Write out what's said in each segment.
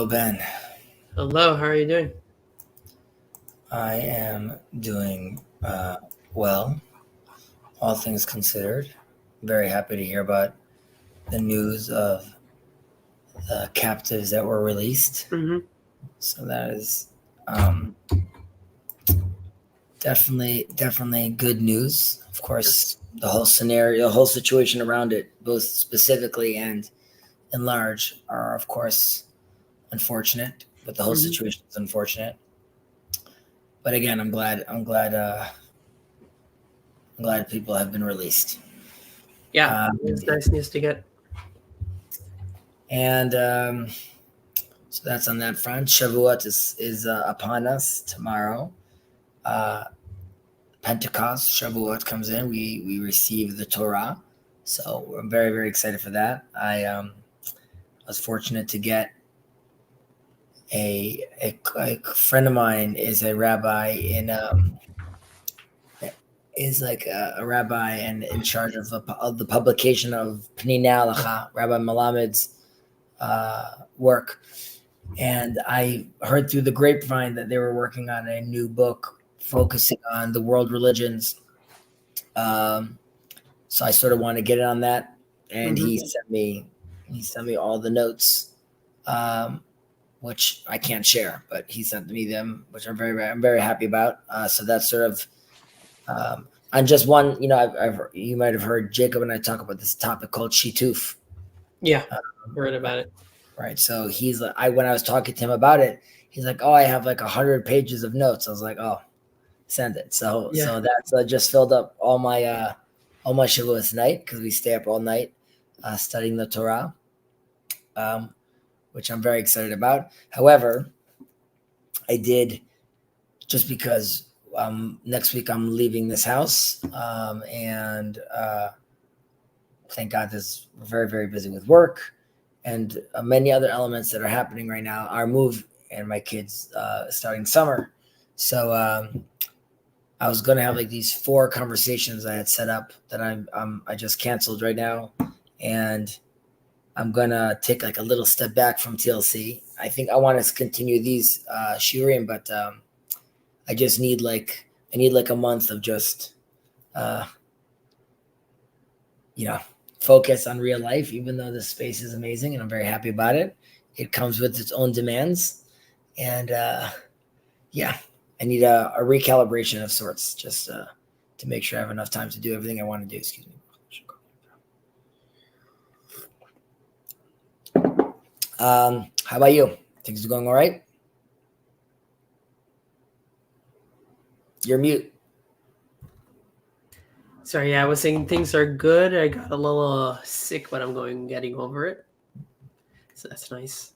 Hello, Ben. Hello, how are you doing? I am doing well, all things considered. Very happy to hear about the news of the captives that were released. Mm-hmm. So that is um, definitely good news. Of course, the whole scenario, the whole situation around it, both specifically and in large, are of course unfortunate. But the whole Mm-hmm. situation is unfortunate. But again, I'm glad people have been released. Yeah, Um, it's nice news to get. and so that's on that front. Shavuot is upon us tomorrow. Uh, Pentecost, Shavuot comes in. We receive the Torah, so I'm very excited for that. I was fortunate to get a friend of mine is a rabbi is like a rabbi and in charge of the publication of Pnei Halacha, Rabbi Malamed's work. And I heard through the grapevine that they were working on a new book focusing on the world religions. So I sort of want to get it on that. And Mm-hmm. he sent me all the notes, which I can't share, but he sent me them, which I'm very happy about. So that's sort of on just one. You might have heard Jacob and I talk about this topic called shituf. Yeah, heard about it. Right. So he's like, when I was talking to him about it, he's like, "Oh, I have like 100 pages of notes." I was like, "Oh, send it." So that's just filled up all my Shavuot night because we stay up all night studying the Torah, which I'm very excited about. However, I did just because next week I'm leaving this house, and thank God this very busy with work and many other elements that are happening right now. Our move and my kids starting summer. So I was going to have like these 4 conversations I had set up that I just canceled right now, and I'm gonna take like a little step back from TLC. I think I want to continue these shiurim, but I just need like a month of just focus on real life. Even though this space is amazing and I'm very happy about it, it comes with its own demands, and yeah, I need a recalibration of sorts just to make sure I have enough time to do everything I want to do. Excuse me. How about you? Things are going all right? You're mute. Sorry, yeah, I was saying things are good. I got a little sick, but I'm getting over it. So that's nice.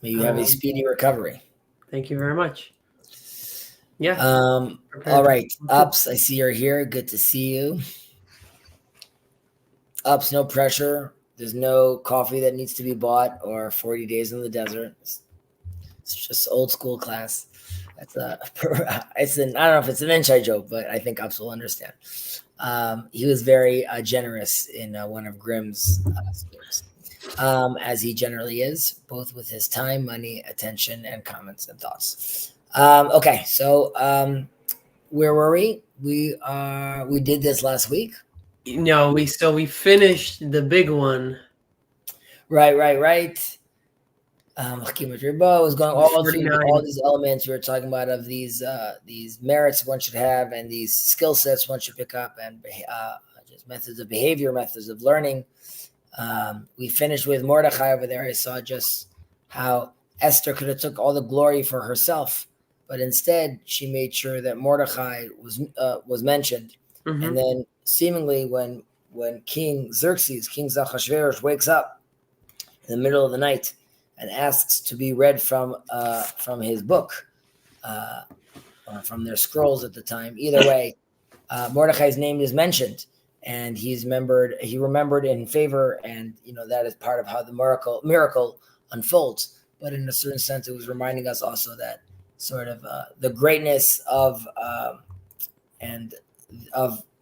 May you have a speedy recovery. Thank you very much. Yeah. All right. Ups, I see you're here. Good to see you. Ups, no pressure. There's no coffee that needs to be bought or 40 days in the desert. It's just old school class. That's I don't know if it's an inside joke, but I think Ups will understand. He was very generous in one of Grimm's schemes, as he generally is, both with his time, money, attention, and comments and thoughts. Okay, so where were we? We did this last week. No, we finished the big one. Right. Was going all through all these elements we were talking about of these merits one should have and these skill sets one should pick up and just methods of behavior, methods of learning. We finished with Mordechai over there. I saw just how Esther could have took all the glory for herself, but instead she made sure that Mordechai was mentioned. Mm-hmm. And then seemingly when King Achashverosh wakes up in the middle of the night and asks to be read from his book, or from their scrolls at the time. Either way, Mordechai's name is mentioned, and he remembered in favor, and that is part of how the miracle unfolds. But in a certain sense, it was reminding us also that sort of the greatness of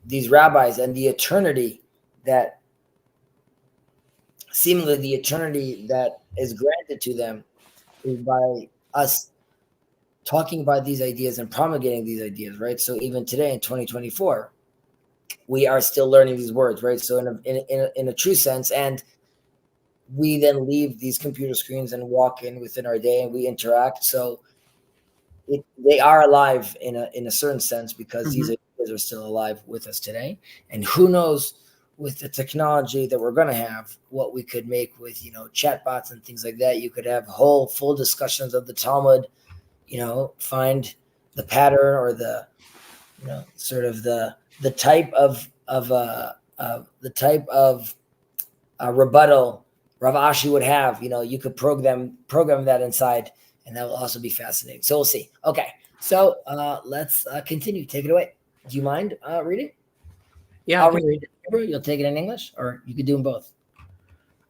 these rabbis and the eternity that seemingly the eternity that is granted to them is by us talking about these ideas and promulgating these ideas, right? So even today in 2024, we are still learning these words, right? So in a true sense, and we then leave these computer screens and walk in within our day and we interact. So they are alive in a certain sense because these ideas are still alive with us today. And who knows, with the technology that we're going to have, what we could make with, chatbots and things like that. You could have full discussions of the Talmud, find the pattern or the, sort of the type of rebuttal Rav Ashi would have. You could program that inside, and that will also be fascinating. So we'll see. Okay, so let's continue. Take it away. Do you mind reading? Yeah, I can read it. You'll take it in English, or you could do them both.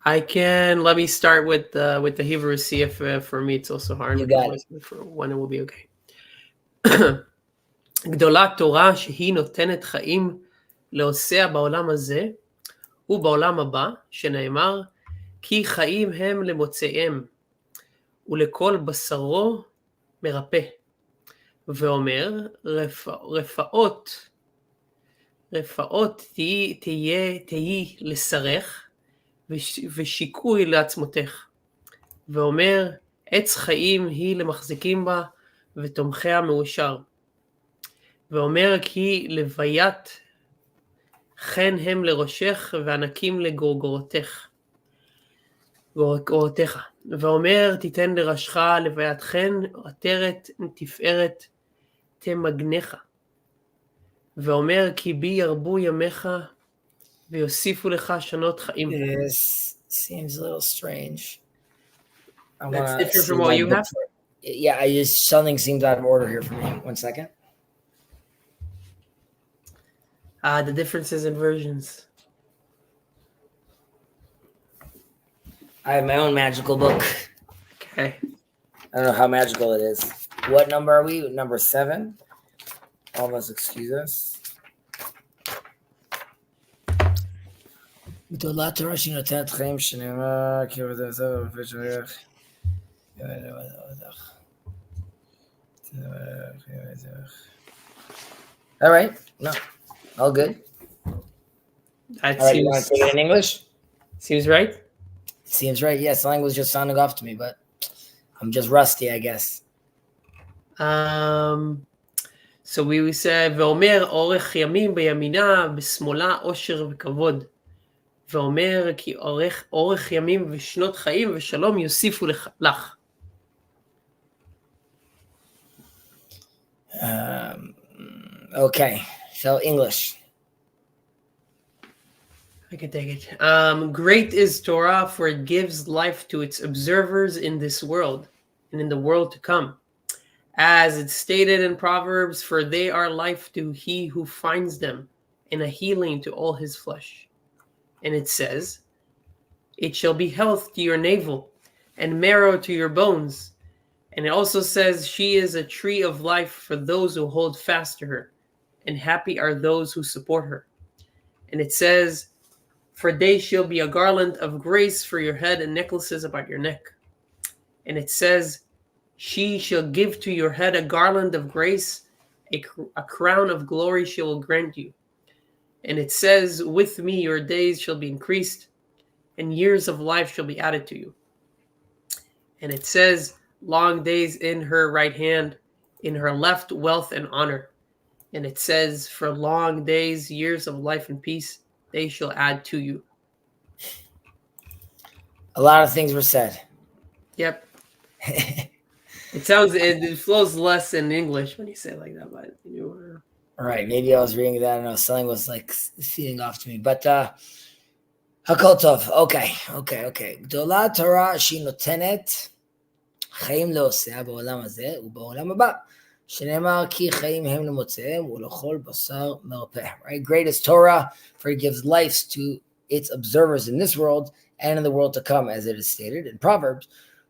I can. Let me start with the Hebrew. See if for me it's also hard. You got it. For one, it will be okay. גדולה תורה שהיא נותנת חיים לעושיה בעולם הזה ובעולם הבא, שנאמר, כי חיים הם למוצאיהם, ולכל בשרו מרפא. ואומר, רפאות תהי לשרך, ושיקוי לעצמותך. ואומר, עץ חיים היא למחזיקים בה, ותומכיה מאושר. ואומר, כי לוויית חן הם לראשך, וענקים לגורגורותיך. ואומר, תיתן לראשך לוויית חן, עטרת תפארת תמגנך. ואומר, כי בי ירבו ימיך, ויוסיפו לך שנות חיים. This seems a little strange. That's different from what you have? Yeah, something seems out of order here for me. 1 second. The differences in versions. I have my own magical book. Okay. I don't know how magical it is. What number are we? Number 7. All of us excuse us. גדולה תורה שהיא נותנת חיים שנאמר כי עבודה זו ופש ערך. All right. No. All good. That All right, you want to take it in English? Seems right? Seems right. Yes, the language just sounding off to me, but I'm just rusty, I guess. So we said, ואומר אורך ימים בימינה, בשמאלה עושר וכבוד. ואומר כי אורך ימים ושנות חיים ושלום יוסיפו לך. Okay, so English. I can take it. Great is Torah, for it gives life to its observers in this world and in the world to come. As it's stated in Proverbs, for they are life to he who finds them, and a healing to all his flesh. And it says, it shall be health to your navel, and marrow to your bones. And it also says, she is a tree of life for those who hold fast to her, and happy are those who support her. And it says, for they shall be a garland of grace for your head and necklaces about your neck. And it says, she shall give to your head a garland of grace, a crown of glory she will grant you. And it says, with me your days shall be increased, and years of life shall be added to you. And it says, long days in her right hand, in her left wealth and honor. And it says, for long days, years of life and peace, they shall add to you. A lot of things were said. Yep. It flows less in English when you say it like that, but All right, maybe I was reading that. I don't know. Something was like feeding off to me, but Hakol Tov. Okay. גדולה תורה שהיא נותנת חיים לעושיה בעולם הזה ובעולם הבא. שנאמר כי חיים הם למוצאיהם ולכל בשר מרפא. Right? Great is Torah, for it gives life to its observers in this world and in the world to come, as it is stated in Proverbs.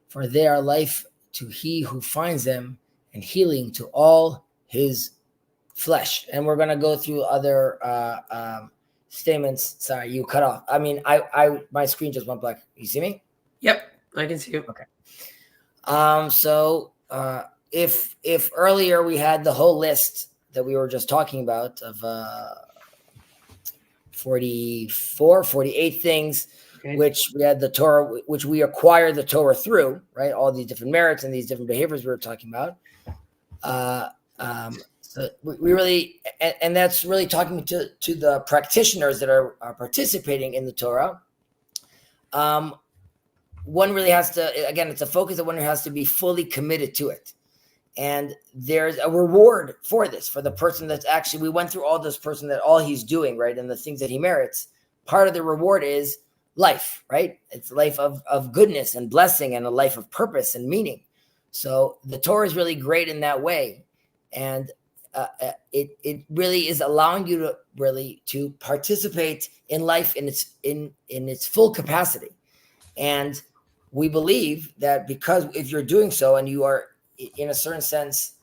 For they are life to he who finds them and healing to all his flesh. And we're going to go through other statements. Sorry, you cut off. I mean, my screen just went black. You see me? Yep, I can see you. Okay. So if earlier we had the whole list that we were just talking about of 48 things, Okay. which we had the Torah, which we acquired the Torah through, right? All these different merits and these different behaviors we were talking about. So we really, and that's really talking to the practitioners that are participating in the Torah. One really has to, again, it's a focus that one has to be fully committed to it. And there's a reward for this, for the person that's actually, we went through all this person that all he's doing, right? And the things that he merits. Part of the reward is life, right? It's a life of goodness and blessing and a life of purpose and meaning. So the Torah is really great in that way. And it really is allowing you to really to participate in life in its full capacity. And we believe that because if you're doing so and you are in a certain sense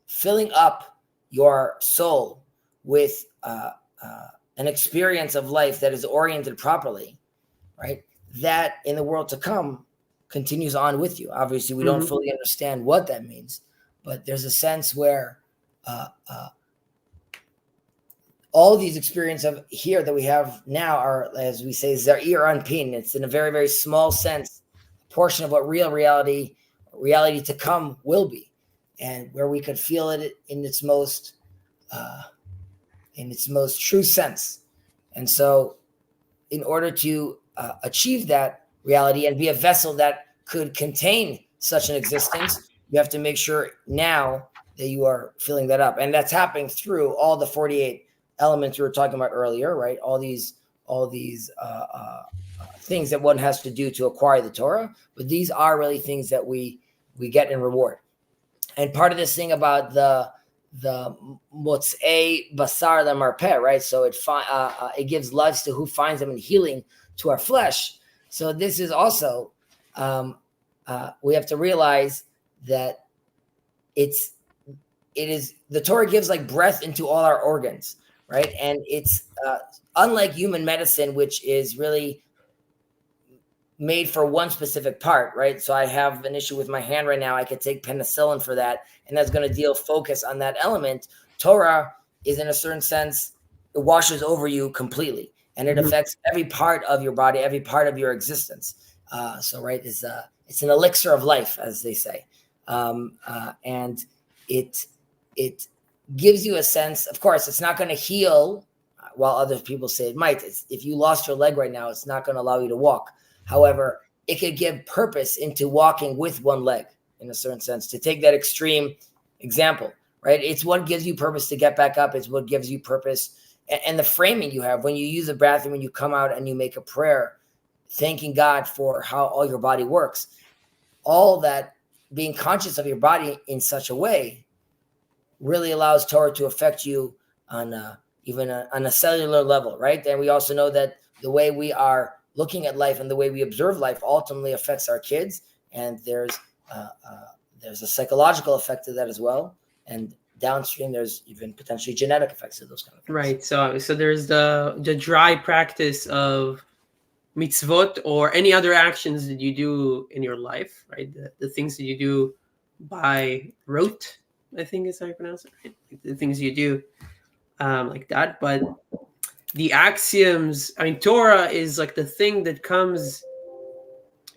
filling up your soul with an experience of life that is oriented properly, right, that in the world to come continues on with you. Obviously, we don't fully understand what that means, but there's a sense where all these experiences of here that we have now are, as we say, za'ir anpin. It's in a very, very small sense, a portion of what real reality to come will be, and where we could feel it in its most true sense. And so in order to achieve that reality and be a vessel that could contain such an existence, you have to make sure now that you are filling that up. And that's happening through all the 48 elements we were talking about earlier, right? All these things that one has to do to acquire the Torah, but these are really things that we get in reward. And part of this thing about the motzei basar lemarpeh, right? So it gives lives to who finds them and healing to our flesh. So this is also we have to realize that it is the Torah gives like breath into all our organs, right? And it's unlike human medicine, which is really made for one specific part, right? So I have an issue with my hand right now. I could take penicillin for that, and that's going to focus on that element. Torah is, in a certain sense, it washes over you completely, and it affects every part of your body, every part of your existence. So, right, it's an elixir of life, as they say, and it gives you a sense. Of course, it's not going to heal, while other people say it might. If you lost your leg right now, it's not going to allow you to walk. However, it could give purpose into walking with one leg, in a certain sense, to take that extreme example, right? It's what gives you purpose to get back up. It's what gives you purpose. And the framing you have when you use the bathroom, when you come out and you make a prayer, thanking God for how all your body works, all that, being conscious of your body in such a way really allows Torah to affect you on even on a cellular level, right? And we also know that the way we are looking at life and the way we observe life ultimately affects our kids, and there's a psychological effect to that as well, and downstream there's even potentially genetic effects to those kind of things. Right. So there's the dry practice of mitzvot or any other actions that you do in your life, right? The things that you do by rote, I think is how you pronounce it, right? Like the things you do like that. But the axioms, I mean, Torah is like the thing that comes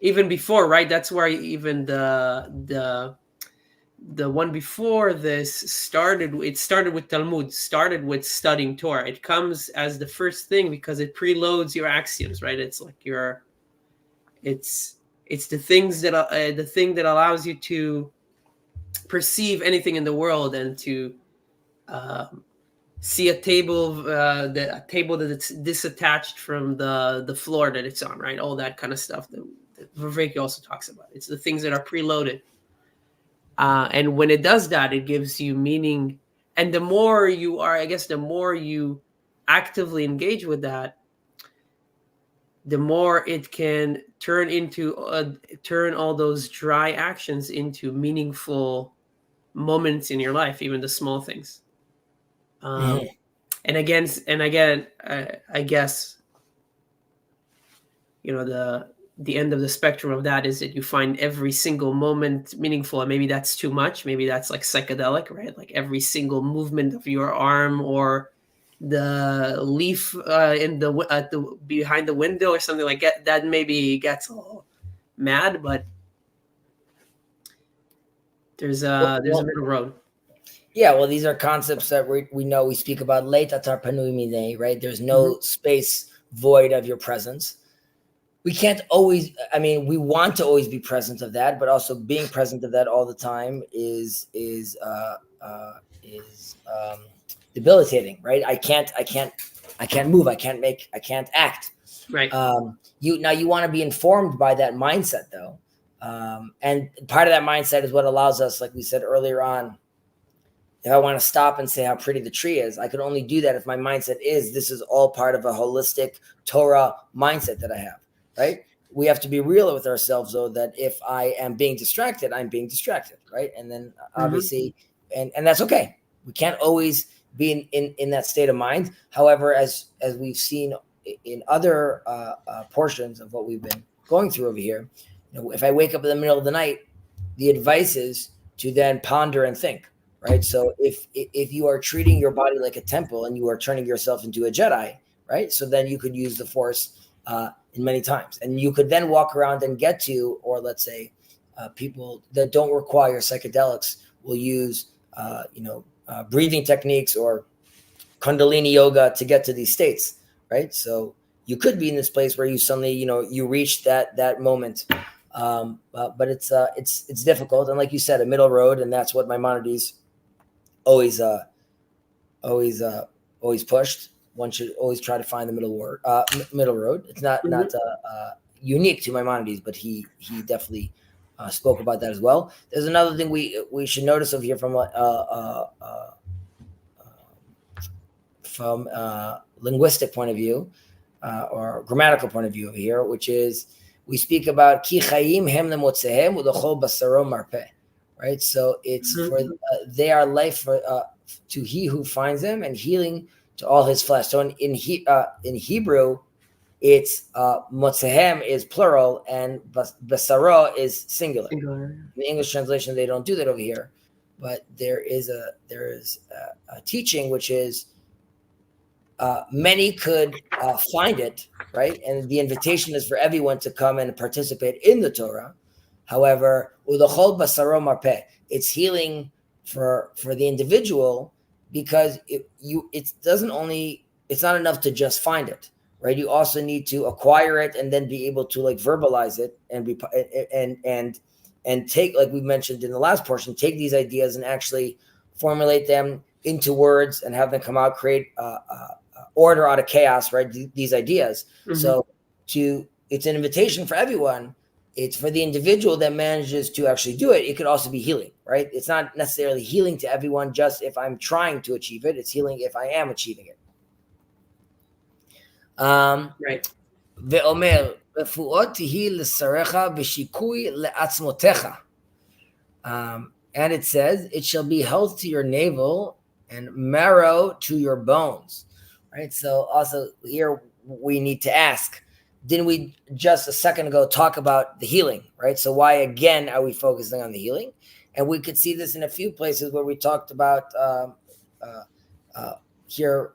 even before, right? That's where even the one before this started. It started with Talmud, started with studying Torah. It comes as the first thing because it preloads your axioms, right? It's like it's the things that the thing that allows you to perceive anything in the world and to see a table that's disattached from the floor that it's on, right? All that kind of stuff that Vivek also talks about. It's the things that are preloaded. And when it does that, it gives you meaning. And the more you are, I guess, the more you actively engage with that, the more it can turn all those dry actions into meaningful moments in your life, even the small things. And again, I guess, you know, the end of the spectrum of that is that you find every single moment meaningful, and maybe that's too much. Maybe that's like psychedelic, right? Like every single movement of your arm or the leaf in the behind the window or something like that. That maybe gets all mad, but there's a middle road. Yeah, well, these are concepts that we know we speak about late atar panui minei, right? There's no space void of your presence. We can't always, I mean, we want to always be present of that, but also being present of that all the time is debilitating, right? I can't move, I can't act. Right. You want to be informed by that mindset though. And part of that mindset is what allows us, like we said earlier on, if I want to stop and say how pretty the tree is, I could only do that if my mindset is, this is all part of a holistic Torah mindset that I have, right? We have to be real with ourselves, though, that if I am being distracted, I'm being distracted, right? And then obviously, and that's okay. We can't always be in that state of mind. However, as we've seen in other portions of what we've been going through over here, if I wake up in the middle of the night, the advice is to then ponder and think. Right. So if you are treating your body like a temple and you are turning yourself into a Jedi, right? So then you could use the Force in many times, and you could then walk around and get to, or let's say, people that don't require psychedelics will use, breathing techniques or Kundalini yoga to get to these states, right? So you could be in this place where you suddenly, you reach that moment, but it's difficult, and like you said, a middle road, and that's what Maimonides always pushed. One should always try to find the middle road. It's not unique to Maimonides, but he definitely spoke about that as well. There's another thing we should notice over here from linguistic point of view or grammatical point of view over here, which is we speak about ki chayim hem lemotzehem udachol basaro marpeh. Right, so it's for they are life for to he who finds them, and healing to all his flesh. So in Hebrew, it's motzehem is plural and basaro is singular. In the English translation, they don't do that over here, but there is a teaching which is many could find it, right, and the invitation is for everyone to come and participate in the Torah. However, udachol basaro marpeh, it's healing for the individual, because it's not enough to just find it, right? You also need to acquire it and then be able to like verbalize it and take, like we mentioned in the last portion, take these ideas and actually formulate them into words and have them come out, create order out of chaos, right? These ideas. So it's an invitation for everyone. It's for the individual that manages to actually do it. It could also be healing, right? It's not necessarily healing to everyone just if I'm trying to achieve it. It's healing if I am achieving it. Right. Ve'omer refuot tihi l'sarecha b'shikui le'atzmotecha. And it says, it shall be health to your navel and marrow to your bones, right? So also here we need to ask, didn't we just a second ago talk about the healing, right? So why again are we focusing on the healing? And we could see this in a few places where we talked about here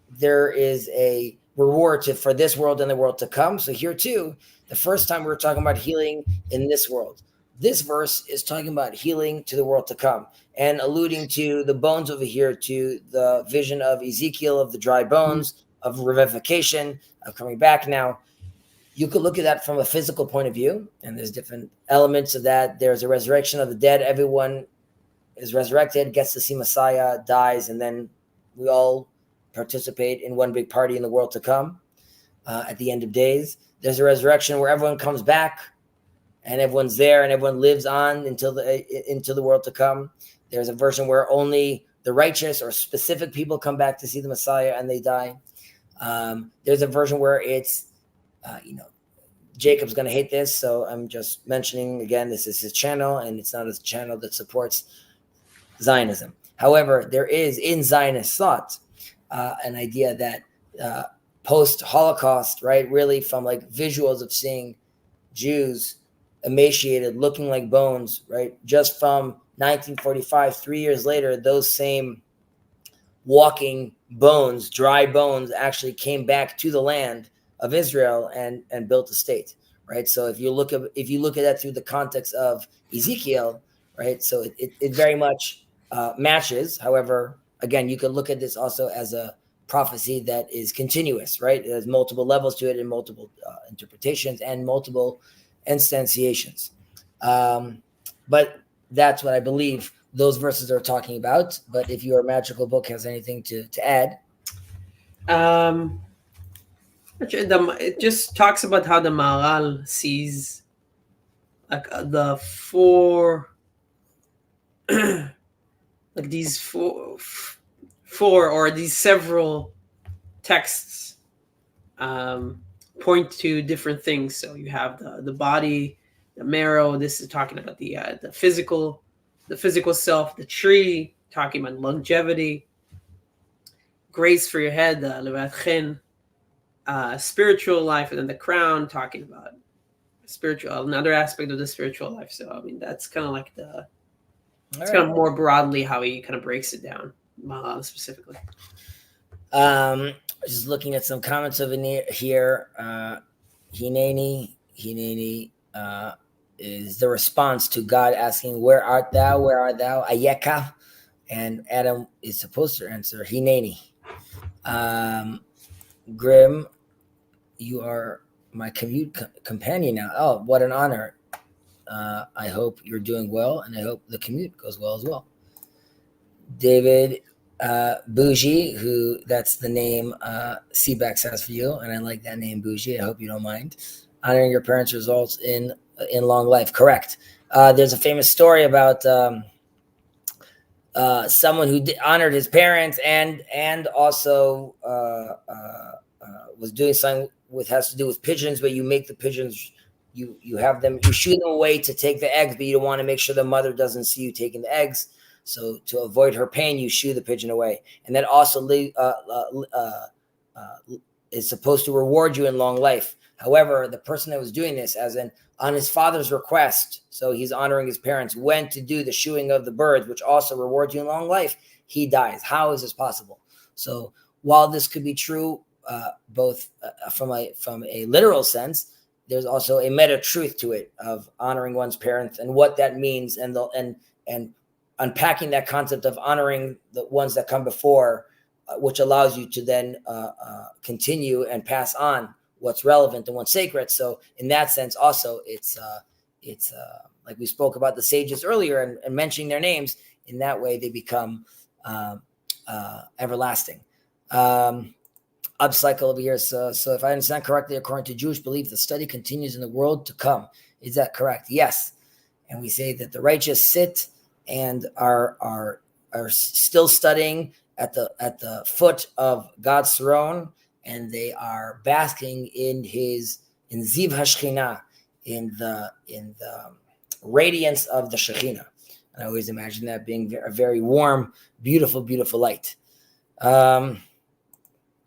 there is a reward for this world and the world to come. So here too, the first time we were talking about healing in this world. This verse is talking about healing to the world to come and alluding to the bones over here, to the vision of Ezekiel, of the dry bones, of revivification, of coming back. Now, you could look at that from a physical point of view, and there's different elements of that. There's a resurrection of the dead. Everyone is resurrected, gets to see Messiah, dies, and then we all participate in one big party in the world to come at the end of days. There's a resurrection where everyone comes back, and everyone's there, and everyone lives on into the world to come. There's a version where only the righteous or specific people come back to see the Messiah and they die. There's a version where it's, Jacob's going to hate this, so I'm just mentioning again, this is his channel, and it's not a channel that supports Zionism. However, there is in Zionist thought an idea that post-Holocaust, right, really from like visuals of seeing Jews, emaciated, looking like bones, right? Just from 1945, 3 years later, those same walking bones, dry bones, actually came back to the land of Israel and built a state, right? So if you look at that through the context of Ezekiel, right? So it very much matches. However, again, you could look at this also as a prophecy that is continuous, right? There's multiple levels to it and multiple interpretations and multiple instantiations. But that's what I believe those verses are talking about. But if your magical book has anything to add. It just talks about how the Maharal sees like the four like these four or these several texts point to different things. So you have the body, the marrow. This is talking about the physical self. The tree, talking about longevity. Grace for your head, the levatchen. Spiritual life, and then the crown, talking about spiritual, another aspect of the spiritual life. So I mean, that's kind of like kind of more broadly how he kind of breaks it down, specifically. Just looking at some comments over here. Hineni is the response to God asking, "Where art thou? Where art thou?" Ayeka, and Adam is supposed to answer, "Hineni." Grim, you are my commute companion now. Oh, what an honor. I hope you're doing well, and I hope the commute goes well as well. David Bougie, who that's the name Seabax has for you, and I like that name, Bougie. I hope you don't mind. Honoring your parents results in long life. Correct. There's a famous story about someone who honored his parents and also was doing something has to do with pigeons, where you make the pigeons, you shoo them away to take the eggs, but you don't want to make sure the mother doesn't see you taking the eggs. So to avoid her pain, you shoo the pigeon away, and that also is supposed to reward you in long life. However, the person that was doing this, as in on his father's request, so he's honoring his parents, went to do the shooing of the birds, which also rewards you in long life. He dies. How is this possible? So while this could be true, both from a literal sense, there's also a meta truth to it of honoring one's parents and what that means, and unpacking that concept of honoring the ones that come before, which allows you to then continue and pass on what's relevant and what's sacred. So in that sense, also it's like we spoke about the sages earlier and mentioning their names. In that way, they become everlasting. Upcycle over here. So if I understand correctly, according to Jewish belief, the study continues in the world to come. Is that correct? Yes. And we say that the righteous sit and are still studying at the foot of God's throne, and they are basking in Ziv HaShekhinah, in the radiance of the Shekhinah. And I always imagine that being a very warm, beautiful, beautiful light.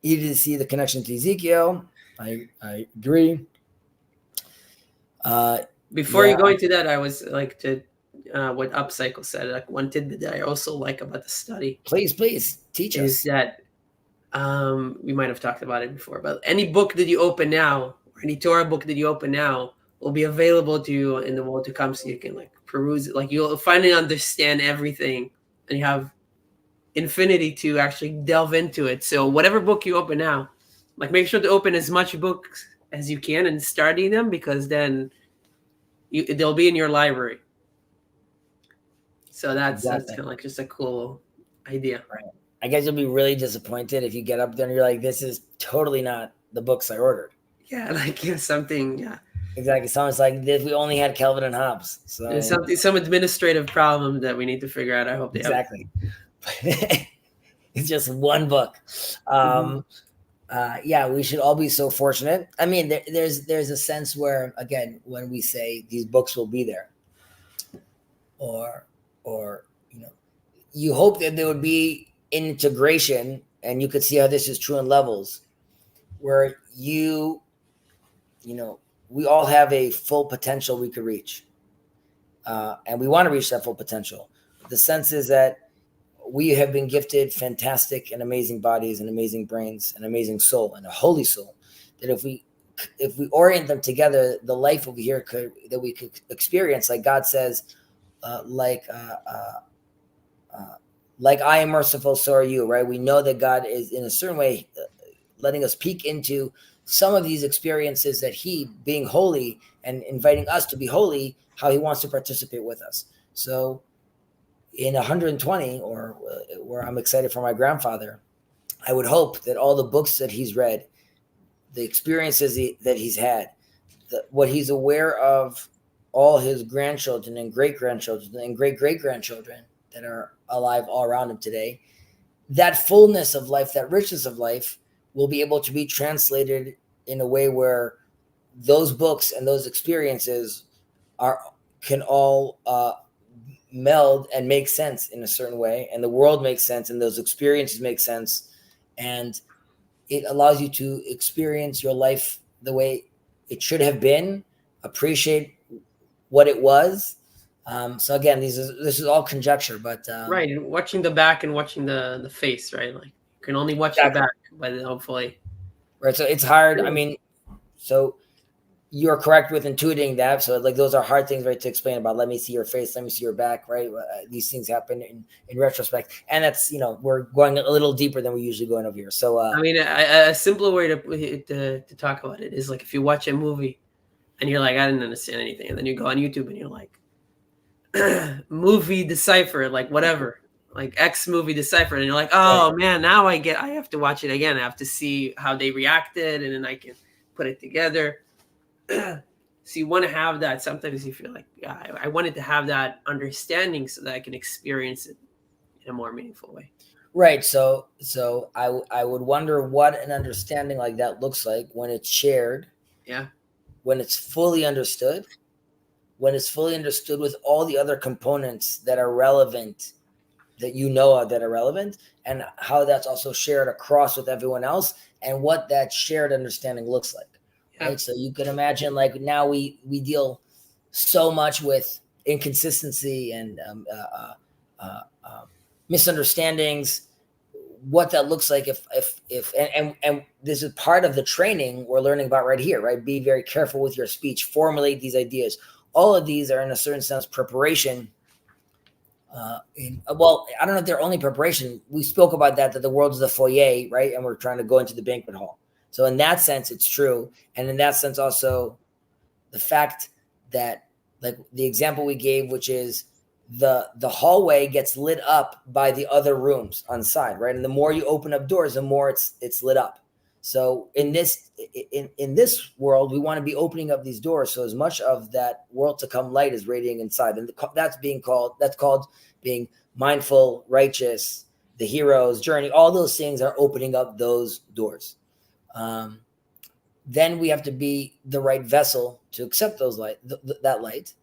Easy to see the connection to Ezekiel. I agree. Before you go into that, I was like to what Upcycle said. Like one tidbit that I also like about the study. Please teach us. Is that we might have talked about it before, but any book that you open now, or any Torah book that you open now, will be available to you in the world to come, so you can like peruse it. Like you'll finally understand everything, and you have infinity to actually delve into it. So whatever book you open now, like make sure to open as much books as you can and study them, because then they'll be in your library. So that's kind of like just a cool idea. Right. I guess you'll be really disappointed if you get up there and you're like, this is totally not the books I ordered. Yeah, like something, yeah. Exactly. Sounds like this, we only had Calvin and Hobbes. So there's some administrative problem that we need to figure out. I hope they exactly. It's just one book. Yeah, we should all be so fortunate. I mean, there's a sense where, again, when we say these books will be there, or you hope that there would be integration, and you could see how this is true in levels, where we all have a full potential we could reach. And we want to reach that full potential. The sense is that we have been gifted fantastic and amazing bodies and amazing brains and amazing soul and a holy soul, that if we orient them together, the life over here that we could experience, like God says, like I am merciful, so are you, right? We know that God is in a certain way letting us peek into some of these experiences that he, being holy and inviting us to be holy, how he wants to participate with us. So in 120, or where I'm excited for my grandfather, I would hope that all the books that he's read, the experiences that he's had, what he's aware of, all his grandchildren and great-grandchildren and great-great-grandchildren that are alive all around him today, that fullness of life, that richness of life will be able to be translated in a way where those books and those experiences can all meld and make sense in a certain way, and the world makes sense, and those experiences make sense, and it allows you to experience your life the way it should have been, appreciate what it was. So again, this is all conjecture, but right, and watching the back and watching the face, right? Like you can only watch the back, but hopefully, right. So it's hard. I mean, so you're correct with intuiting that. So like those are hard things, right, to explain about. Let me see your face. Let me see your back. Right. These things happen in retrospect, and that's, we're going a little deeper than we usually going over here. So I mean, a simpler way to talk about it is like if you watch a movie and you're like, I didn't understand anything, and then you go on YouTube and you're like, movie decipher, like whatever, like X movie decipher, and you're like, oh man, now I have to watch it again. I have to see how they reacted, and then I can put it together. So you want to have that. Sometimes you feel like, yeah, I wanted to have that understanding so that I can experience it in a more meaningful way. Right. So I would wonder what an understanding like that looks like when it's shared. Yeah. When it's fully understood. When it's fully understood with all the other components that are relevant, that that are relevant, and how that's also shared across with everyone else, and what that shared understanding looks like. Right. So you can imagine, like, now we deal so much with inconsistency and misunderstandings. What that looks like if and this is part of the training we're learning about right here, right? Be very careful with your speech, formulate these ideas. All of these are in a certain sense preparation. Well, I don't know if they're only preparation. We spoke about that the world is the foyer, right? And we're trying to go into the banquet hall. So in that sense, it's true. And in that sense, also the fact that, like the example we gave, which is the hallway gets lit up by the other rooms on the side, right? And the more you open up doors, the more it's lit up. So in this world, we want to be opening up these doors, so as much of that world to come light is radiating inside, and that's called being mindful, righteous, the hero's journey. All those things are opening up those doors. Then we have to be the right vessel to accept those that light.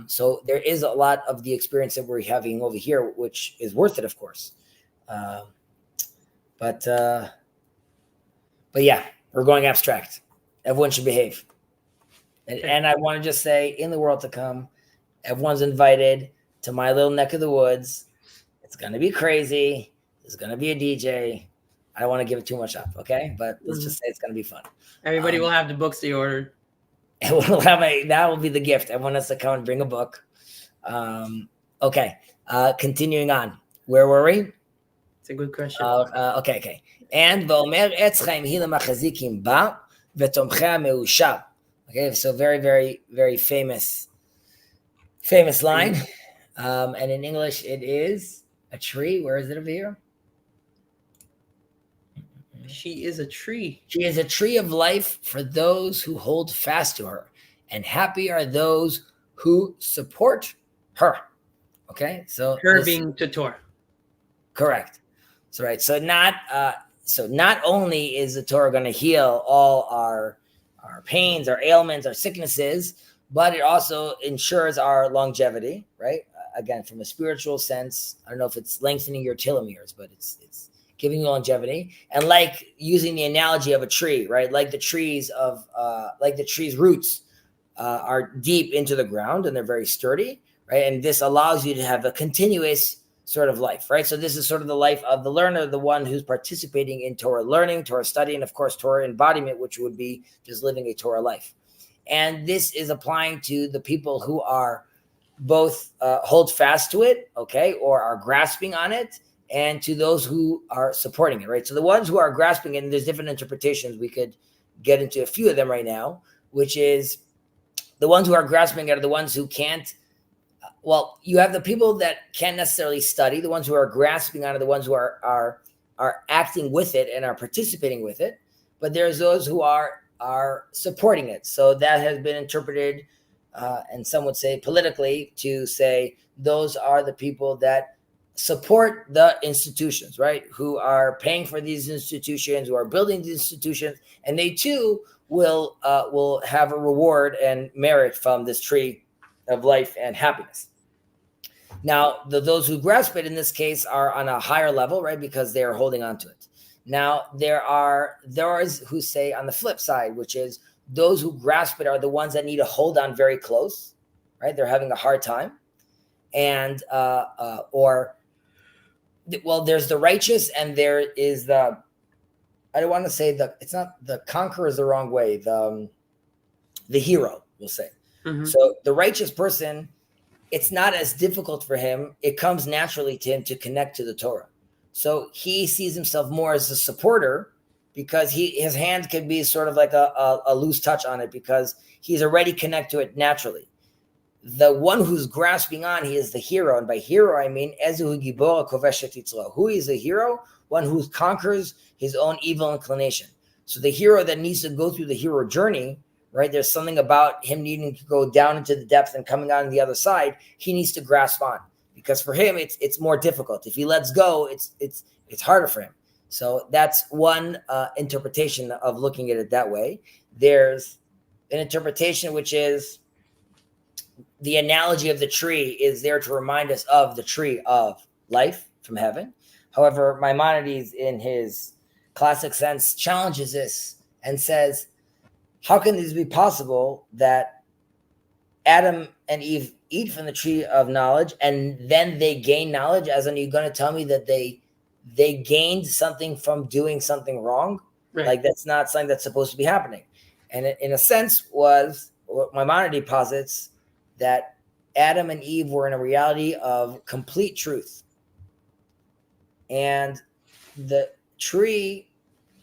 So there is a lot of the experience that we're having over here, which is worth it, of course. But yeah, we're going abstract. Everyone should behave. And I want to just say, in the world to come, everyone's invited to my little neck of the woods. It's going to be crazy. There's going to be a DJ. I don't want to give it too much up, okay? But let's just say it's going to be fun. Everybody will have the books they ordered. And that will be the gift. Everyone has to come and bring a book. Okay. Continuing on. Where were we? It's a good question. Okay. And ואומר עץ חיים היא למחזיקים בה ותומכיה מאושר. Okay, so very, very, very famous line. And in English, it is a tree. Where is it over here? She is a tree. She is a tree of life for those who hold fast to her, and happy are those who support her. Okay, so her being Torah. Correct. So right. So not only is the Torah going to heal all our pains, our ailments, our sicknesses, but it also ensures our longevity. Right. Again, from a spiritual sense, I don't know if it's lengthening your telomeres, but giving you longevity. And like using the analogy of a tree, right? Like the trees roots are deep into the ground and they're very sturdy, right? And this allows you to have a continuous sort of life, right? So this is sort of the life of the learner, the one who's participating in Torah learning, Torah study, and of course, Torah embodiment, which would be just living a Torah life. And this is applying to the people who are both hold fast to it, okay, or are grasping on it, and to those who are supporting it, right? So the ones who are grasping it, and there's different interpretations. We could get into a few of them right now, which is the ones who are grasping it are the ones who can't. Well, you have the people that can't necessarily study. The ones who are grasping on it, the ones who are acting with it and are participating with it. But there's those who are supporting it. So that has been interpreted, and some would say politically, to say those are the people that support the institutions, right? Who are paying for these institutions, who are building these institutions, and they too will have a reward and merit from this tree of life and happiness. Now, those who grasp it in this case are on a higher level, right? Because they are holding on to it. Now, there are those who say on the flip side, which is those who grasp it are the ones that need to hold on very close, right? They're having a hard time. And, there's the righteous and there is I don't want to say it's not the conqueror is the wrong way. The hero, we'll say. Mm-hmm. So the righteous person, it's not as difficult for him. It comes naturally to him to connect to the Torah. So he sees himself more as a supporter because his hand can be sort of like a loose touch on it because he's already connected to it naturally. The one who's grasping on, he is the hero. And by hero, I mean, Ezu Gibor Koveshet Yitzro. Who is a hero? One who conquers his own evil inclination. So the hero that needs to go through the hero journey, right? There's something about him needing to go down into the depth and coming out on the other side. He needs to grasp on because for him, it's more difficult. If he lets go, it's harder for him. So that's one interpretation of looking at it that way. There's an interpretation which is the analogy of the tree is there to remind us of the tree of life from heaven. However, Maimonides, in his classic sense, challenges this and says, how can this be possible that Adam and Eve eat from the tree of knowledge and then they gain knowledge? As in, you're going to tell me that they gained something from doing something wrong? Right. Like that's not something that's supposed to be happening. And it, in a sense, was what Maimonides posits that Adam and Eve were in a reality of complete truth. And the tree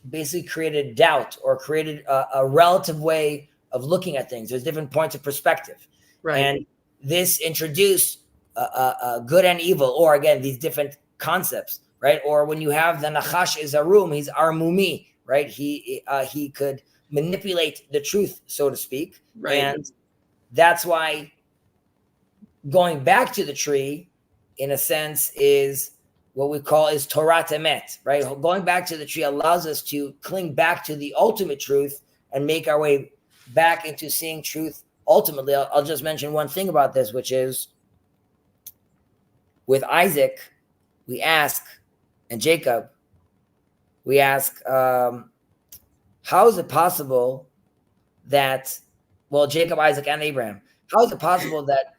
basically created doubt or created a relative way of looking at things. There's different points of perspective. Right. And this introduced good and evil, or again, these different concepts, right? Or when you have the Nachash is Arum, he's Armumi, right? He could manipulate the truth, so to speak. Right. And that's why going back to the tree, in a sense, is what we call is Torah Emet, right? Going back to the tree allows us to cling back to the ultimate truth and make our way back into seeing truth. Ultimately, I'll just mention one thing about this, which is with Isaac, we ask, and Jacob, we ask, how is it possible that, well, Jacob, Isaac, and Abraham, how is it possible that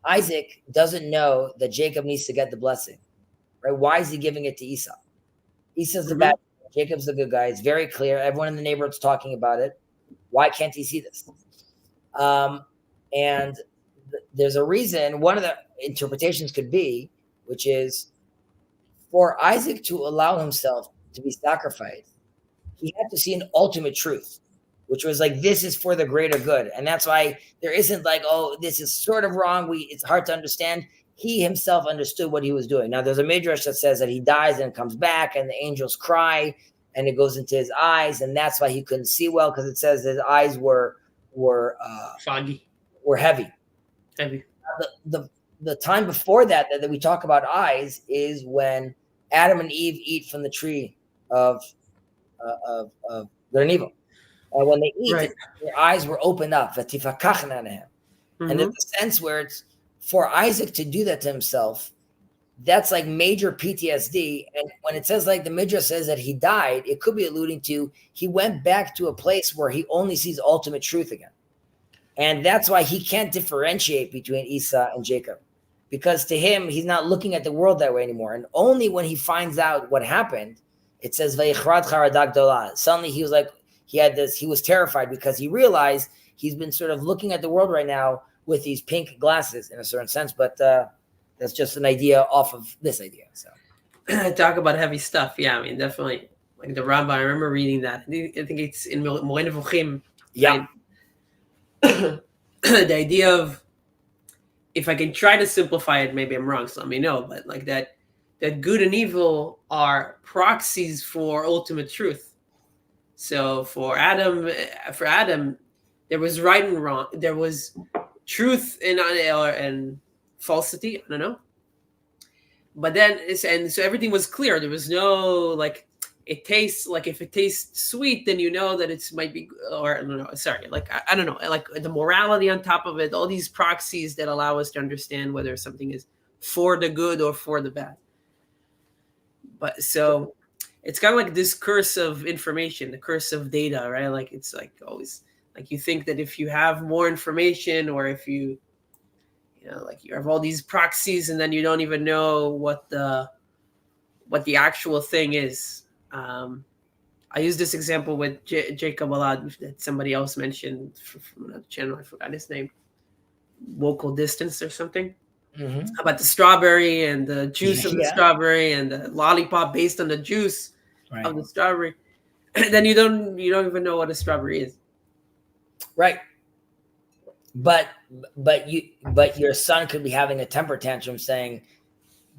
Isaac doesn't know that Jacob needs to get the blessing, right? Why is he giving it to Esau? Esau's the bad guy. Jacob's the good guy. It's very clear. Everyone in the neighborhood's talking about it. Why can't he see this? And there's a reason. One of the interpretations could be, which is for Isaac to allow himself to be sacrificed, he had to see an ultimate truth, which was like, this is for the greater good. And that's why there isn't like, oh, this is sort of wrong. It's hard to understand. He himself understood what he was doing. Now, there's a midrash that says that he dies and comes back and the angels cry and it goes into his eyes. And that's why he couldn't see well, because it says his eyes were foggy, were heavy. The time before that we talk about eyes is when Adam and Eve eat from the tree of good and evil. And when they eat, right, their eyes were opened up. And there's a sense where it's for Isaac to do that to himself. that's like major PTSD. And when it says like the Midrash says that he died, it could be alluding to he went back to a place where he only sees ultimate truth again. And that's why he can't differentiate between Esau and Jacob, because to him, he's not looking at the world that way anymore. And only when he finds out what happened, it says, suddenly he was like, he was terrified because he realized he's been sort of looking at the world right now with these pink glasses in a certain sense. But that's just an idea off of this idea. So talk about heavy stuff. Yeah, I mean, definitely. Like the Rabbi, I remember reading that. I think it's in Moed Nevuchim. Yeah. The idea of, if I can try to simplify it, maybe I'm wrong, so let me know, but like that good and evil are proxies for ultimate truth. So for Adam, there was right and wrong. There was truth and falsity. I don't know. But then so everything was clear. There was no like, it tastes like, if it tastes sweet, then you know that it might be, or no, sorry, like I don't know, like the morality on top of it, all these proxies that allow us to understand whether something is for the good or for the bad. But so it's kind of like this curse of information, the curse of data, right? Like it's like always, like you think that if you have more information, or if you like you have all these proxies, and then you don't even know what the actual thing is. I use this example with Jacob a lot that somebody else mentioned from another channel. I forgot his name. Vocal distance or something. Mm-hmm. About the strawberry and the juice of the strawberry and the lollipop based on the juice of the strawberry. And then you don't even know what a strawberry is. Right. But your son could be having a temper tantrum saying,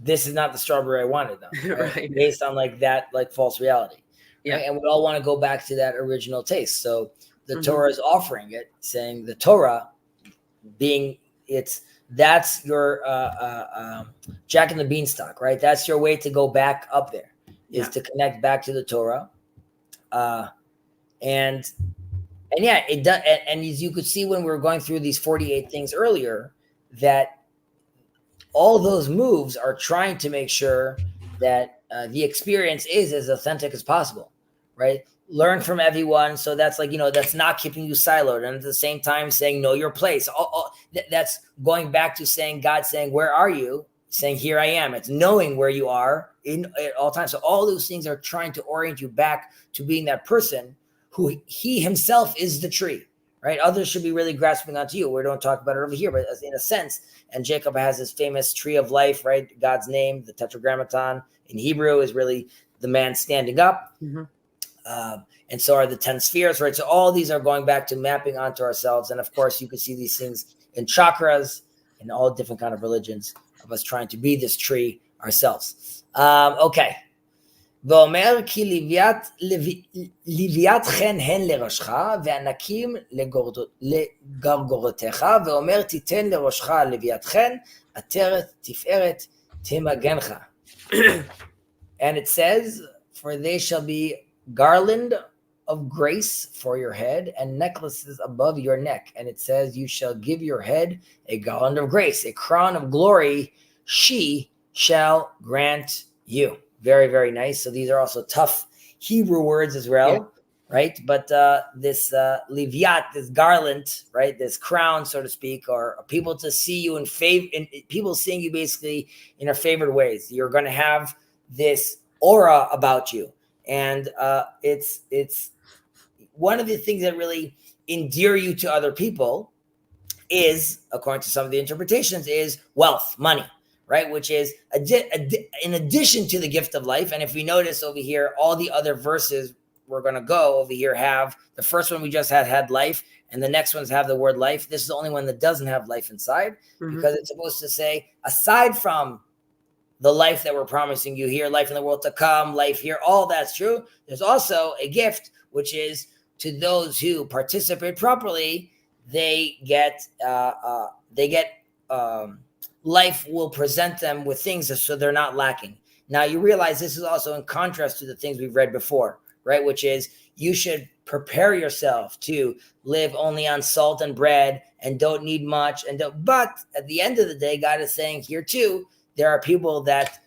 this is not the strawberry I wanted, though, right? Based on like that, like false reality. Yeah. Right? And we all want to go back to that original taste. So the Torah is offering it, saying the Torah being that's your Jack and the Beanstalk, right? That's your way to go back up there, is to connect back to the Torah. And yeah, it does. And as you could see when we were going through these 48 things earlier, that all those moves are trying to make sure that the experience is as authentic as possible, right? Learn from everyone. So that's like, that's not keeping you siloed. And at the same time saying, know your place. That's going back to saying, God saying, where are you? Saying, here I am. It's knowing where you are at all times. So all those things are trying to orient you back to being that person who he himself is the tree, right? Others should be really grasping onto you. We don't talk about it over here, but in a sense, and Jacob has his famous tree of life, right? God's name, the tetragrammaton in Hebrew is really the man standing up. Mm-hmm. And so are the 10 spheres, right? So all these are going back to mapping onto ourselves. And of course, you can see these things in chakras, in all different kind of religions of us trying to be this tree ourselves. Okay. ואומר כי לוויית חן הן לראשך, וענקים לגרגורותיך, ואומר תיתן לראשך לוויית חן, עטרת תפארת תמגנך. And it says, for they shall be garland of grace for your head and necklaces above your neck. And it says, you shall give your head a garland of grace, a crown of glory she shall grant you. Very, very nice. So these are also tough Hebrew words as well, right? But this livyat, this garland, right? This crown, so to speak, or people to see you in favor, people seeing you basically in a favored ways. You're going to have this aura about you, and it's one of the things that really endear you to other people is, according to some of the interpretations, is wealth, money. Right, which is in addition to the gift of life. And if we notice over here, all the other verses we're going to go over here have the first one we just had life, and the next ones have the word life. This is the only one that doesn't have life inside, because it's supposed to say, aside from the life that we're promising you here, life in the world to come, life here, all that's true. There's also a gift, which is to those who participate properly, they get life will present them with things so they're not lacking. Now you realize this is also in contrast to the things we've read before, right? Which is you should prepare yourself to live only on salt and bread and don't need much. But at the end of the day, God is saying here too, there are people that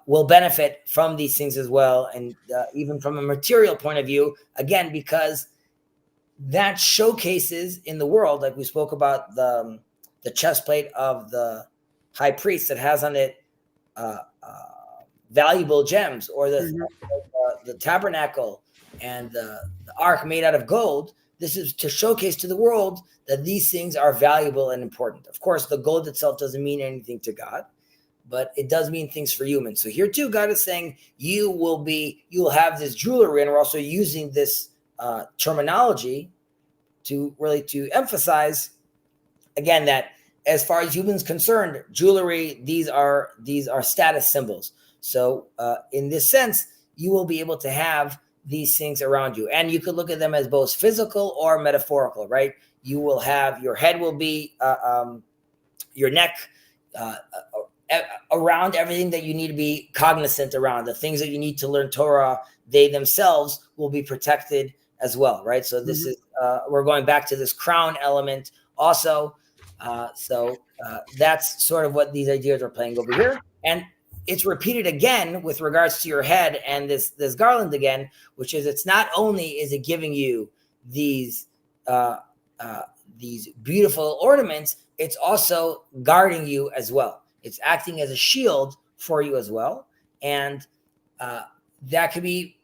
will benefit from these things as well. And even from a material point of view, again, because that showcases in the world, like we spoke about the chest plate of the high priest that has on it valuable gems, or the tabernacle and the ark made out of gold. This is to showcase to the world that these things are valuable and important. Of course, the gold itself doesn't mean anything to God, but it does mean things for humans. So here too, God is saying you will have this jewelry, and we're also using this terminology to emphasize again that as far as humans concerned, jewelry, these are status symbols. So in this sense, you will be able to have these things around you, and you could look at them as both physical or metaphorical, right? You will have, your head will be your neck, around everything that you need to be cognizant around, the things that you need to learn Torah, they themselves will be protected as well, right? So this is, we're going back to this crown element also. So that's sort of what these ideas are playing over here. And it's repeated again with regards to your head and this garland again, which is, it's not only is it giving you these beautiful ornaments, it's also guarding you as well. It's acting as a shield for you as well. And that could be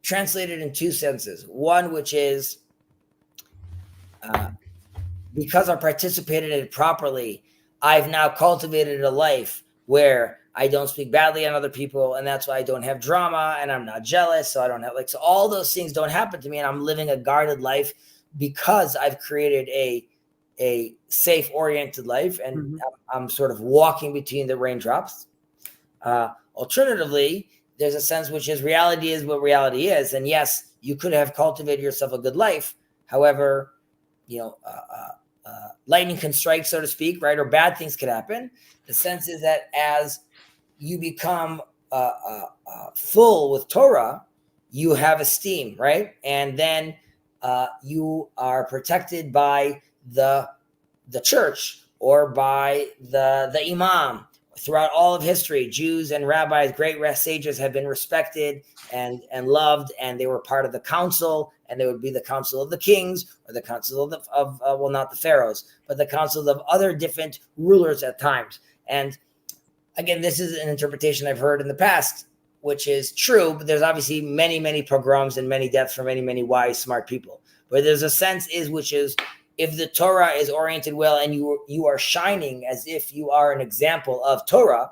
translated in two senses. One, which is because I participated in it properly, I've now cultivated a life where I don't speak badly on other people, and that's why I don't have drama, and I'm not jealous, so I don't have so all those things don't happen to me, and I'm living a guarded life because I've created a safe, oriented life, and I'm sort of walking between the raindrops. Alternatively, there's a sense which is reality is what reality is, and yes, you could have cultivated yourself a good life. However, lightning can strike, so to speak, right? Or bad things could happen. The sense is that as you become full with Torah, you have esteem, right? And then you are protected by the church or by the imam. Throughout all of history, Jews and rabbis, great sages, have been respected and loved, and they were part of the council, and they would be the council of the kings, or the council of well, not the pharaohs, but the council of other different rulers at times. And again, this is an interpretation I've heard in the past, which is true, but there's obviously many, many pogroms and many deaths for many, many wise, smart people. But there's a sense which is, if the Torah is oriented well and you are shining as if you are an example of Torah,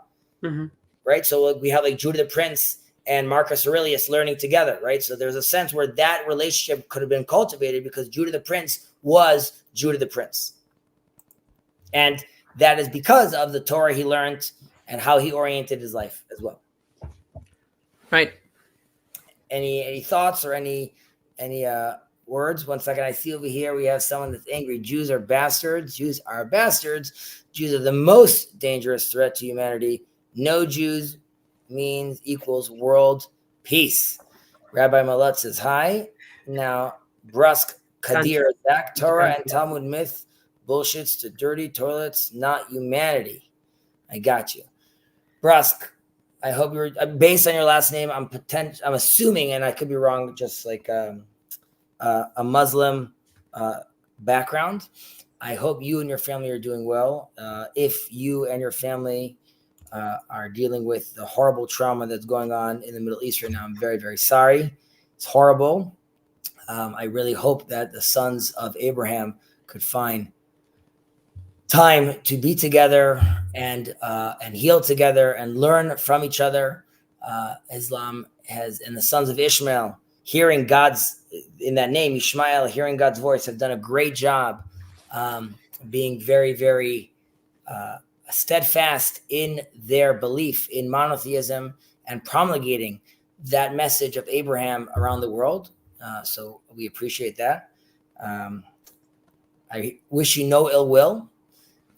right? So we have like Judah the Prince and Marcus Aurelius learning together, right? So there's a sense where that relationship could have been cultivated because Judah the Prince was Judah the Prince. And that is because of the Torah he learned and how he oriented his life as well. Right. Any thoughts or any words? One second. I see over here we have someone that's angry. Jews are bastards. Jews are bastards. Jews are the most dangerous threat to humanity. No Jews equals world peace. Rabbi Malat says hi. Now, Brusk Kadir, Zach, Torah and Talmud myth, bullshits to dirty toilets, not humanity. I got you. Brusk, I hope you're, based on your last name, I'm assuming, and I could be wrong, just like a Muslim background. I hope you and your family are doing well. If you and your family are dealing with the horrible trauma that's going on in the Middle East right now, I'm very, very sorry. It's horrible. I really hope that the sons of Abraham could find time to be together and heal together and learn from each other. Islam has, and the sons of Ishmael, hearing God's, in that name, Ishmael, hearing God's voice, have done a great job being very, very steadfast in their belief in monotheism and promulgating that message of Abraham around the world. So we appreciate that. I wish you no ill will.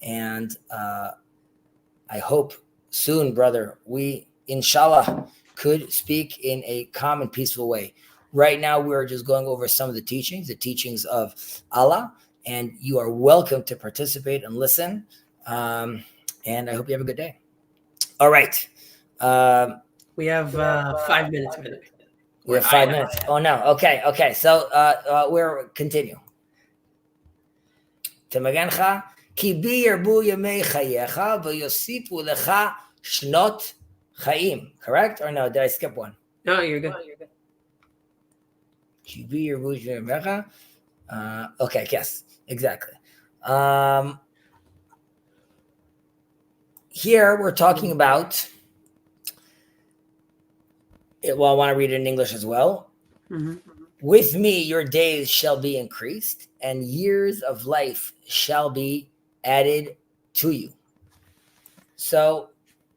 And I hope soon, brother, we, inshallah, could speak in a calm and peaceful way. Right now, we're just going over some of the teachings of Allah, and you are welcome to participate and listen. And I hope you have a good day. All right. We have 5 minutes, by the way. We have 5 minutes. Oh no. Okay. So we're continue. תמגנך, כי בי ירבו ימי חייך ויוסיפו לך שנות חיים. Correct or no? Did I skip one? No, you're good. כי בי ירבו ימי חייך. Okay, yes, exactly. Here we're talking about. Well, I want to read it in English as well. Mm-hmm. With me, your days shall be increased, and years of life shall be added to you. So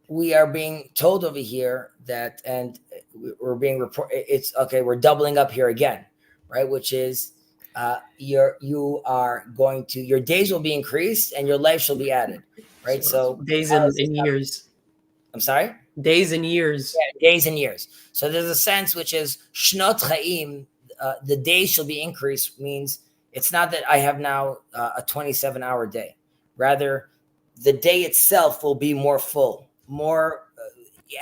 we are being told over here that, and we're being reported. It's okay. We're doubling up here again, right? Which is, your days will be increased, and your life shall be added, right? So days and years. I'm sorry. Days and years. Yeah, days and years. So there's a sense which is shnot chaim. The days shall be increased means it's not that I have now a 27-hour day. Rather, the day itself will be more full, more.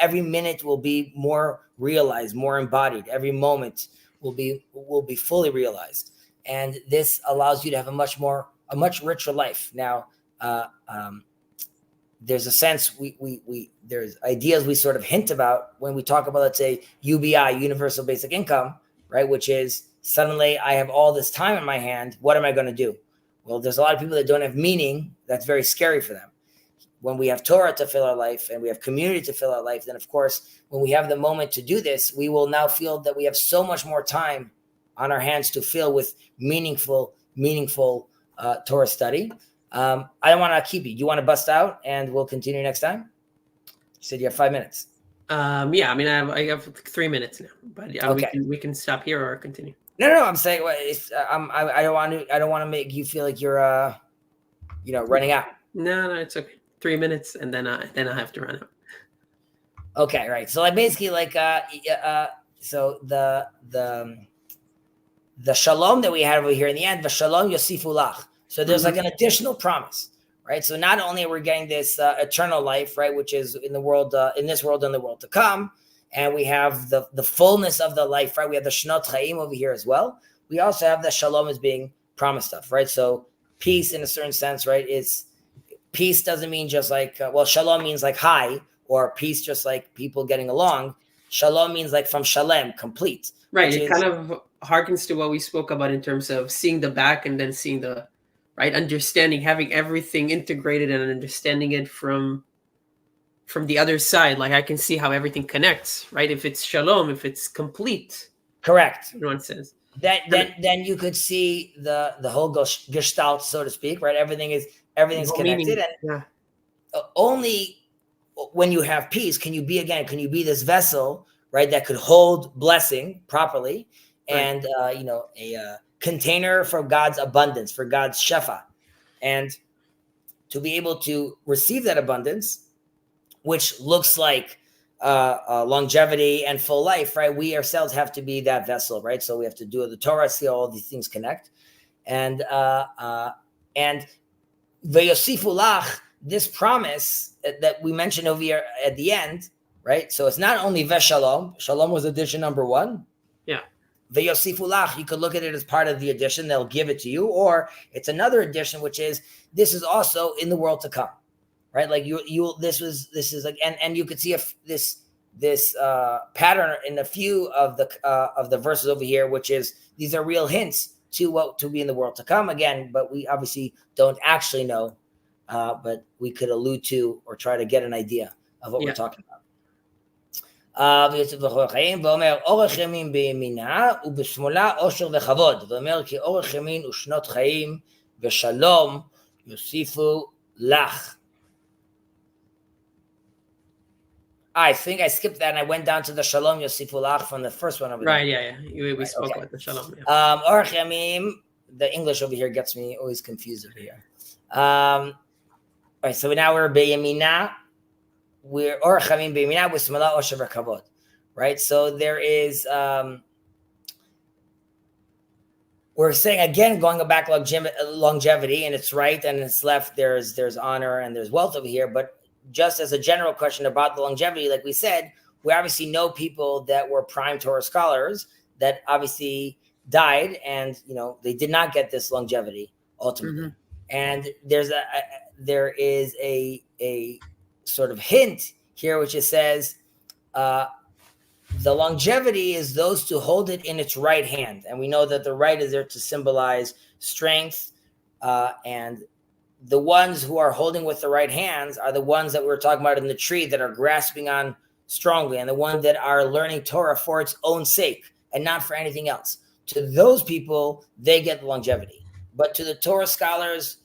Every minute will be more realized, more embodied. Every moment will be fully realized, and this allows you to have a much richer life. Now, there's a sense there's ideas we sort of hint about when we talk about, let's say, UBI, universal basic income, right? Which is suddenly I have all this time in my hand. What am I going to do? Well, there's a lot of people that don't have meaning. That's very scary for them. When we have Torah to fill our life and we have community to fill our life, then of course, when we have the moment to do this, we will now feel that we have so much more time on our hands to fill with meaningful Torah study. I don't want to keep you. You want to bust out and we'll continue next time? You said you have 5 minutes. Yeah, I mean, I have 3 minutes now, but yeah, okay. we can stop here or continue. No. I'm saying, I don't want to make you feel like you're, running out. No, it's okay. 3 minutes, and then I have to run out. Okay, right. So basically, so the shalom that we had over here in the end, the shalom yosifu lach. So there's like an additional promise, right? So not only are we getting this eternal life, right, which is in the world, in this world and the world to come, and we have the fullness of the life, right? We have the shnot chaim over here as well. We also have the shalom as being promised of, right? So peace, in a certain sense, right? Peace doesn't mean just like shalom means like hi, or peace just like people getting along. Shalom means like from shalem, complete. Right. It kind of harkens to what we spoke about in terms of seeing the back and then seeing the right, understanding, having everything integrated and understanding it from the other side. Like I can see how everything connects, right? If it's shalom, if it's complete. Correct. One says. Then you could see the whole gestalt, so to speak, right? Everything's connected. And only when you have peace can you be this vessel, right, that could hold blessing properly, and a container for God's abundance, for God's shefa, and to be able to receive that abundance, which looks like longevity and full life, right? We ourselves have to be that vessel, right? So we have to do the Torah, see all these things connect, and v'yosifu lach, this promise that we mentioned over here at the end, right? So it's not only veshalom. Shalom was addition number 1. Yeah. V'yosifu lach, you could look at it as part of the addition. They'll give it to you, or it's another addition, which is this is also in the world to come, right? Like this is like, and you could see this pattern in a few of the verses over here, which is these are real hints to what to be in the world to come again, but we obviously don't actually know, but we could allude to or try to get an idea of what we're talking about. ואומר אורך ימים בימינה ובשמאלה עושר וכבוד, ואומר כי אורך ימין ושנות חיים ושלום יוסיפו לך. I think I skipped that and I went down to the Shalom Yosifu Lach from the first one over there. Right, yeah. We spoke about the Shalom. Orach Yamim, the English over here gets me always confused over here. All right, so now we're Beyamina. We're Orach Yamim Beyamina with Smala Osher V'Kavod. Right, so there is, we're saying again, going back longevity, and it's right, and it's left, there's honor and there's wealth over here, but just as a general question about the longevity, like we said, we obviously know people that were prime Torah scholars that obviously died, and they did not get this longevity ultimately. And there is a sort of hint here, which it says the longevity is those to hold it in its right hand, and we know that the right is there to symbolize strength, and the ones who are holding with the right hands are the ones that we were talking about in the tree that are grasping on strongly, and the ones that are learning Torah for its own sake and not for anything else. To those people, they get the longevity. But to the Torah scholars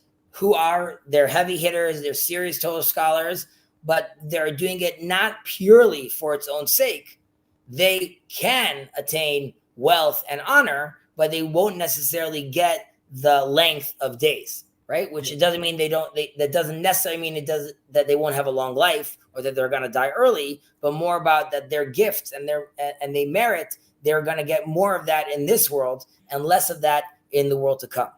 they're heavy hitters, they're serious Torah scholars, but they're doing it not purely for its own sake, they can attain wealth and honor, but they won't necessarily get the length of days. Right, which it doesn't mean that doesn't necessarily mean that they won't have a long life or that they're going to die early, but more about that their gifts and they merit, they're going to get more of that in this world and less of that in the world to come.